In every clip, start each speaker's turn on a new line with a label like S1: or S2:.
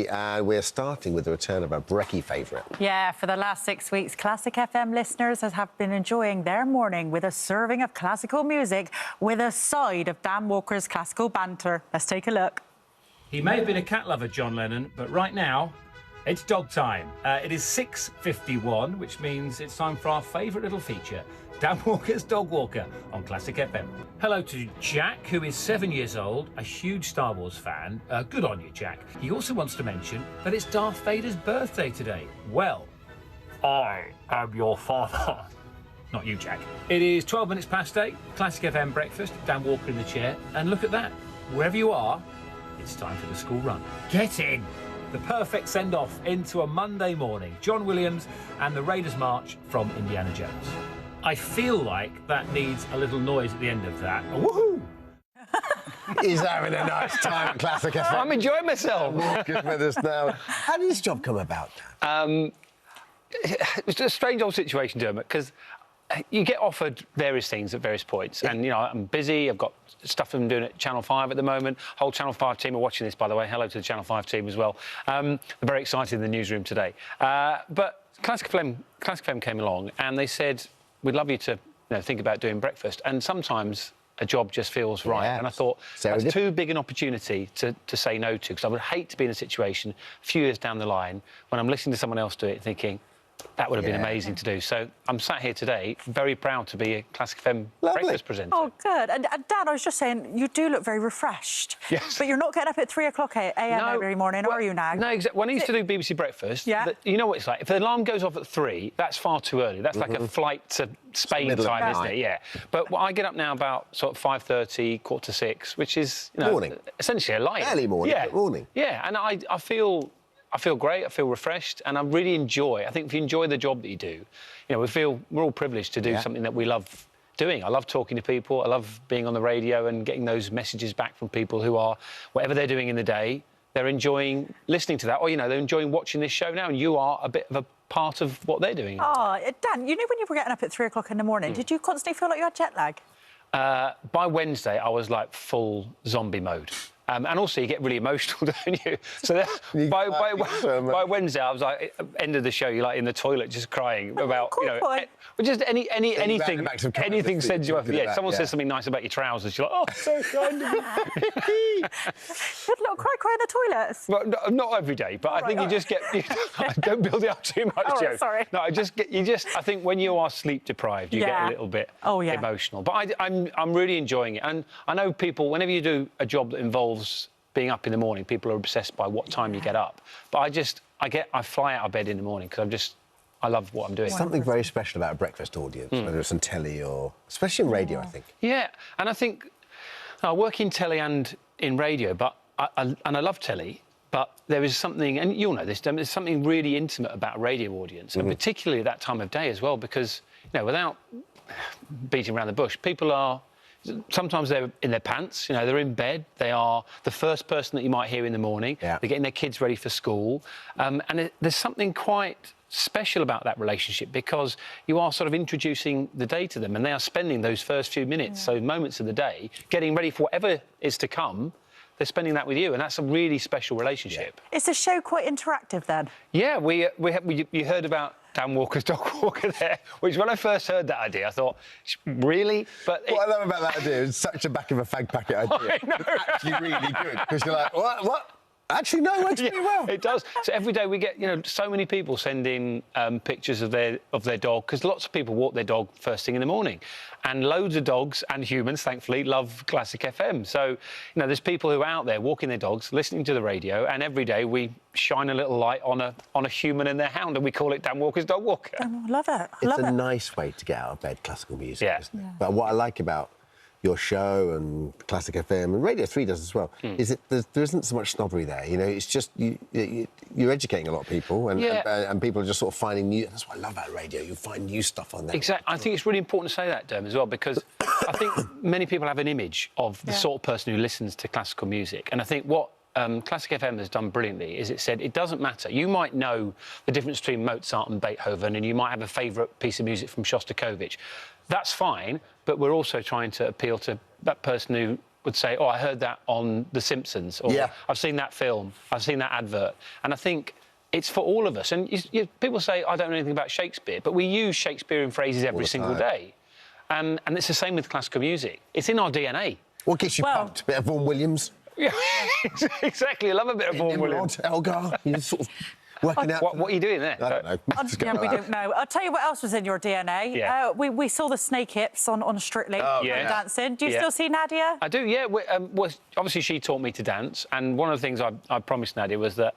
S1: And we're starting with the return of a brekkie favourite.
S2: Yeah, for the last 6 weeks, Classic FM listeners have been enjoying their morning with a serving of classical music with a side of Dan Walker's classical banter. Let's take a look.
S3: He may have been a cat lover, John Lennon, but right now, it's dog time. It is 6:51, which means it's time for our favourite little feature, Dan Walker's Dog Walker on Classic FM. Hello to Jack, who is 7 years old, a huge Star Wars fan. Good on you, Jack. He also wants to mention that it's Darth Vader's birthday today. Well, I am your father. Not you, Jack. It is 12 minutes past 8, Classic FM breakfast, Dan Walker in the chair, and look at that. Wherever you are, it's time for the school run. Get in! The perfect send-off into a Monday morning. John Williams and the Raiders March from Indiana Jones. I feel like that needs a little noise at the end of that. A woohoo!
S1: He's having a nice time at Classic FM.
S4: I'm enjoying myself.
S1: Walker's with us now. How did this job come about, Dan?
S4: It's a strange old situation, Dermot, because you get offered various things at various points. And, you know, I'm busy. I've got stuff I'm doing at Channel 5 at the moment. Whole Channel 5 team are watching this, by the way. Hello to the Channel 5 team as well. They're very excited in the newsroom today. But Classic FM came along and they said, we'd love you to think about doing breakfast. And sometimes a job just feels right.
S1: Yeah.
S4: And I thought, that's too big an opportunity to say no to, because I would hate to be in a situation a few years down the line when I'm listening to someone else do it thinking, that would have been amazing to do. So I'm sat here today, very proud to be a Classic FM breakfast presenter.
S2: Oh, good. And Dad, I was just saying, you do look very refreshed.
S4: Yes.
S2: But you're not getting up at 3 o'clock a.m. every morning, are you now?
S4: No, exactly. When I used to do BBC Breakfast, you know what it's like. If the alarm goes off at 3, that's far too early. That's like a flight to Spain time, isn't it? Yeah. But I get up now about sort of 5:30, 5:45, which is,
S1: morning.
S4: Essentially a light.
S1: Early morning, but morning.
S4: Yeah, and I feel great, I feel refreshed, and I really enjoy. I think if you enjoy the job that you do, we're all privileged to do something that we love doing. I love talking to people, I love being on the radio and getting those messages back from people who are, whatever they're doing in the day, they're enjoying listening to that, or, they're enjoying watching this show now, and you are a bit of a part of what they're doing.
S2: Oh, Dan, when you were getting up at 3 o'clock in the morning, did you constantly feel like you had jet lag?
S4: By Wednesday, I was like full zombie mode. And also, you get really emotional, don't you? So by Wednesday, I was like, end of the show, you're like in the toilet just crying about, just anything sends you up. Yeah, someone says something nice about your trousers, you're like, oh, so kind of you.
S2: You had a little cry in the toilets?
S4: Well, not every day, but I think you just get. Don't build it up too much, Joe.
S2: Sorry.
S4: No, I think when you are sleep deprived, you get a little bit emotional. But I'm really enjoying it, and I know people. Whenever you do a job that involves being up in the morning, people are obsessed by what time you get up. But I fly out of bed in the morning because I love what I'm doing.
S1: There's something very special about a breakfast audience, whether it's on telly or, especially in radio, I think.
S4: Yeah, and I think I work in telly and in radio, but I love telly. But there is something, and you'll know this, there's something really intimate about a radio audience, and particularly at that time of day as well, because without beating around the bush, people are. Sometimes they're in their pants, they're in bed, they are the first person that you might hear in the morning, they're getting their kids ready for school, and there's something quite special about that relationship because you are sort of introducing the day to them and they are spending those first few minutes, those moments of the day, getting ready for whatever is to come. They're spending that with you, and that's a really special relationship.
S2: Is the show quite interactive then? Yeah,
S4: you heard about Dan Walker's Dog Walker there, which when I first heard that idea, I thought, really? But
S1: what I love about that idea is such a back of a fag packet idea.
S4: I know.
S1: It's actually really good, because you're like, what? Actually, no, it works pretty well.
S4: It does. So every day we get, so many people sending pictures of their dog, because lots of people walk their dog first thing in the morning. And loads of dogs and humans, thankfully, love Classic FM. So, there's people who are out there walking their dogs, listening to the radio, and every day we shine a little light on a human and their hound, and we call it Dan Walker's Dog Walker.
S2: Oh, love it.
S1: It's a nice way to get out of bed, classical music, isn't it? Yeah. But what I like about your show and Classic FM, and Radio 3 does as well, is that there isn't so much snobbery there. It's just you're educating a lot of people, and people are just sort of finding new. That's what I love about radio. You find new stuff on there.
S4: Exactly. I think it's really important to say that, Derm, as well, because I think many people have an image of the sort of person who listens to classical music, and I think what Classic FM has done brilliantly is it said it doesn't matter. You might know the difference between Mozart and Beethoven, and you might have a favourite piece of music from Shostakovich. That's fine, but we're also trying to appeal to that person who would say, "Oh, I heard that on The Simpsons," or
S1: Yeah.
S4: "I've seen that film, I've seen that advert," and I think it's for all of us. And people say, "I don't know anything about Shakespeare," but we use Shakespearean phrases every single day, and it's the same with classical music. It's in our DNA.
S1: What gets you pumped? A bit of Vaughan Williams?
S4: Yeah, exactly. I love a bit of Vaughan Williams.
S1: Elgar, you sort of working out.
S4: What are you doing there?
S1: I don't know.
S2: Yeah, we don't know. I'll tell you what else was in your DNA.
S4: Yeah.
S2: We saw the snake hips on Strictly
S4: yeah.
S2: dancing. Do you still see Nadia?
S4: I do, yeah. Well, obviously, she taught me to dance, and one of the things I promised Nadia was that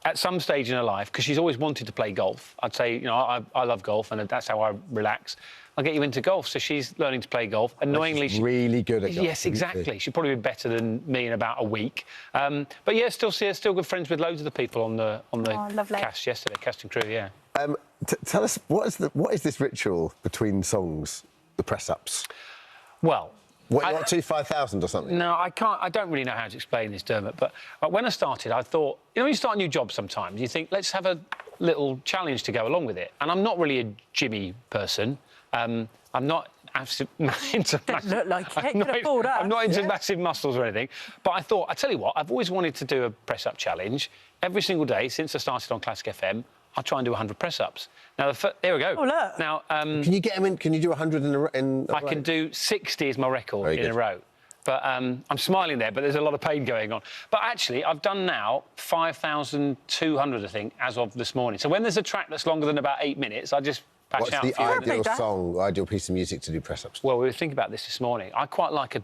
S4: at some stage in her life, because she's always wanted to play golf, I'd say, you know, I love golf, and that's how I relax. I'll get you into golf. So she's learning to play golf. Annoyingly,
S1: she's really good at golf.
S4: Yes, exactly. She'll probably be better than me in about a week. But yeah, still see her, still good friends with loads of the people on the cast yesterday, cast and crew. Yeah.
S1: Tell us what is this ritual between songs, the press-ups?
S4: Well.
S1: What, 5,000 or something?
S4: No, I can't. I don't really know how to explain this, Dermot. But when I started, I thought, you know, when you start a new job sometimes, you think, let's have a little challenge to go along with it. And I'm not really a gymmy person. I'm not into...
S2: Look like it. I'm
S4: not into massive muscles or anything. But I thought, I tell you what, I've always wanted to do a press-up challenge. Every single day since I started on Classic FM, I'll try and do 100 press-ups. Now, there we go.
S2: Oh, look.
S4: Now,
S1: can you get them in? Can you do 100 in a row?
S4: I can do 60 is my record in a row. But I'm smiling there, but there's a lot of pain going on. But actually, I've done now 5,200, I think, as of this morning. So when there's a track that's longer than about 8 minutes, I just patch out.
S1: What's the ideal song, ideal piece of music to do press-ups?
S4: Well, we were thinking about this morning. I quite like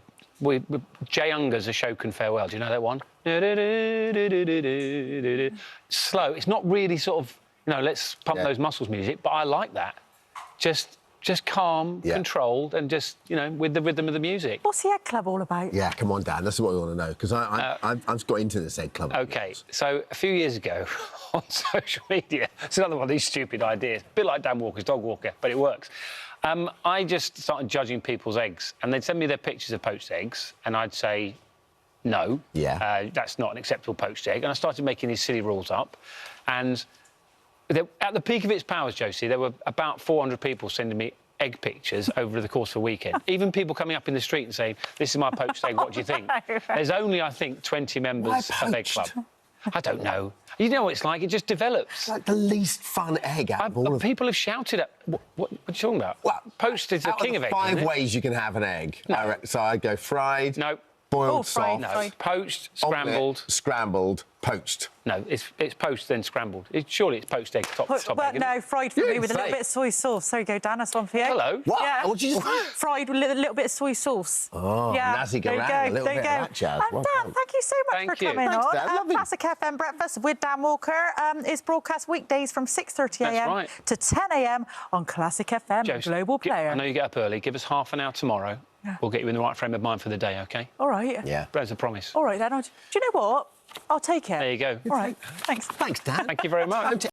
S4: Jay Unger's A Show Can Farewell. Do you know that one? Slow. It's not really sort of, you know, let's pump those muscles music, but I like that. Just calm, controlled, and just, you know, with the rhythm of the music.
S2: What's the Egg Club all about?
S1: Yeah, come on, Dan. That's what we want to know, because I've got into this Egg Club.
S4: OK, so a few years ago on social media, it's another one of these stupid ideas, a bit like Dan Walker's Dog Walker, but it works. I just started judging people's eggs, and they'd send me their pictures of poached eggs, and I'd say, no, that's not an acceptable poached egg. And I started making these silly rules up, and at the peak of its powers, Josie, there were about 400 people sending me egg pictures over the course of a weekend. Even people coming up in the street and saying, this is my poached egg, what do you think? There's only, I think, 20 members of Egg Club. I don't know. You know what it's like, it just develops.
S1: It's like the least fun egg out of all of them.
S4: People have shouted at... What are you talking about?
S1: Well,
S4: poached is the king of eggs, isn't it?
S1: 5 ways you can have an egg.
S4: No.
S1: So I'd go fried,
S4: boiled
S1: soft,
S4: poached, scrambled...
S1: Omelette, scrambled, poached.
S4: No, it's poached then scrambled. Surely it's poached egg, top egg.
S2: No, fried for me with a little bit of soy sauce. There you go, Dan, that's one for you.
S4: Hello.
S1: What?
S2: Yeah.
S1: What did you say?
S2: Fried with a little bit of soy sauce.
S1: Oh, Nazi
S2: there you
S1: Garan,
S2: go.
S1: a little bit of that jazz.
S2: And Dan, thank you so much for coming on.
S1: Dan, lovely.
S2: Classic FM Breakfast with Dan Walker is broadcast weekdays from 6:30 a.m. to 10 a.m. on Classic FM Global Player.
S4: I know you get up early. Give us half an hour tomorrow. Yeah. We'll get you in the right frame of mind for the day, OK?
S2: All right.
S1: Yeah.
S4: That's a promise.
S2: All right, then. Do you know what? I'll take it.
S4: There you go.
S2: All right. Thanks.
S1: Thanks, Dan.
S4: Thank you very much.